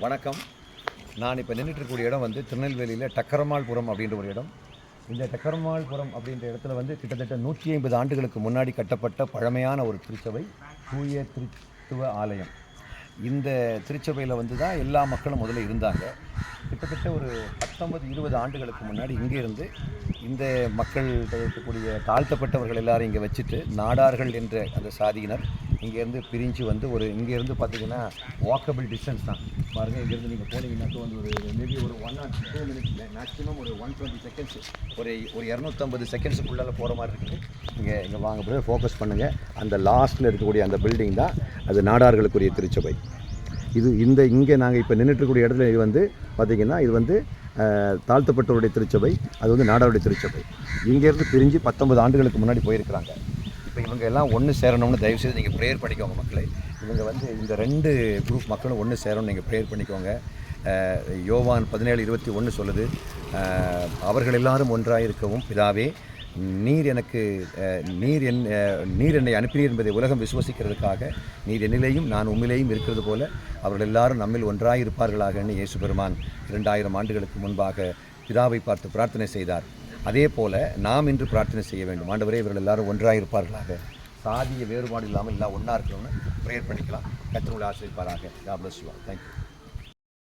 வணக்கம். நான் இப்போ நின்றுட்டுருக்கூடிய இடம் வந்து திருநெல்வேலியில் டக்கரமாள்புரம் அப்படின்ற ஒரு இடம். இந்த டக்கரமாள்புரம் அப்படின்ற இடத்துல வந்து கிட்டத்தட்ட 150 ஆண்டுகளுக்கு முன்னாடி கட்டப்பட்ட பழமையான ஒரு திருச்சபை, தூய திருத்துவ ஆலயம். இந்த திருச்சபையில் வந்து தான் எல்லா மக்களும் முதல்ல இருந்தாங்க. கிட்டத்தட்ட ஒரு 19-20 ஆண்டுகளுக்கு முன்னாடி இங்கே இருந்து இந்த மக்கள் இருக்கக்கூடிய தாழ்த்தப்பட்டவர்கள் எல்லாரும் இங்கே வச்சுட்டு நாடார்கள் என்ற அந்த சாதியினர் இங்கேருந்து பிரிஞ்சு வந்து இங்கேருந்து பார்த்திங்கன்னா வாக்கபிள் டிஸ்டன்ஸ் தான் பாருங்கள். இங்கேருந்து நீங்கள் போனீங்கன்னாக்க வந்து மேபி ஒரு 1 or 2 minutes மேக்ஸிமம் ஒரு 120 செகண்ட்ஸ் ஒரு 250 செகண்ட்ஸுக்குள்ளே போகிற மாதிரி இருக்குது. இங்கே வாங்க போய் ஃபோக்கஸ் பண்ணுங்கள். அந்த லாஸ்ட்டில் இருக்கக்கூடிய அந்த பில்டிங் தான் அது நாடார்களுக்குரிய திருச்சபை. இங்கே நாங்கள் இப்போ நின்றுட்டுக்கூடிய இடத்துல இது வந்து பார்த்திங்கன்னா இது வந்து தாழ்த்தப்பட்டவருடைய திருச்சபை, அது வந்து நாடாருடைய திருச்சபை. இங்கேருந்து பிரிஞ்சு 19 ஆண்டுகளுக்கு முன்னாடி போயிருக்கிறாங்க. இப்போ இவங்க எல்லாம் ஒன்று சேரணும்னு தயவுசெய்து நீங்கள் ப்ரேயர் பண்ணிக்கோங்க மக்களே. இவங்க வந்து இந்த 2 குரூப் மக்களும் ஒன்று சேரணும்னு நீங்கள் ப்ரேயர் பண்ணிக்கோங்க. யோவான் 17:21 சொல்லுது, அவர்கள் எல்லாரும் ஒன்றாக இருக்கவும் பிதாவே நீர் என்னை அனுப்பினீர் என்பதை உலகம் விசுவசிக்கிறதுக்காக நீர் என்னிலேயும் நான் உம்மிலேயும் இருக்கிறது போல அவர்கள் எல்லாரும் நம்மில் ஒன்றாக இருப்பார்களாகன்னு இயேசு பெருமான் 2000 ஆண்டுகளுக்கு முன்பாக பிதாவை பார்த்து பிரார்த்தனை செய்தார். அதே போல் நாம் இன்று பிரார்த்தனை செய்ய வேண்டும். ஆண்டவரே இவர்கள் எல்லாரும் ஒன்றாக இருப்பார்களாக, சாதிய வேறுபாடு இல்லாமல் எல்லாம் ஒன்றா இருக்கணும்னு ப்ரேயர் பண்ணிக்கலாம். கர்த்தர் உங்களை ஆசீர்வதிப்பாராக. God bless you all. Thank you.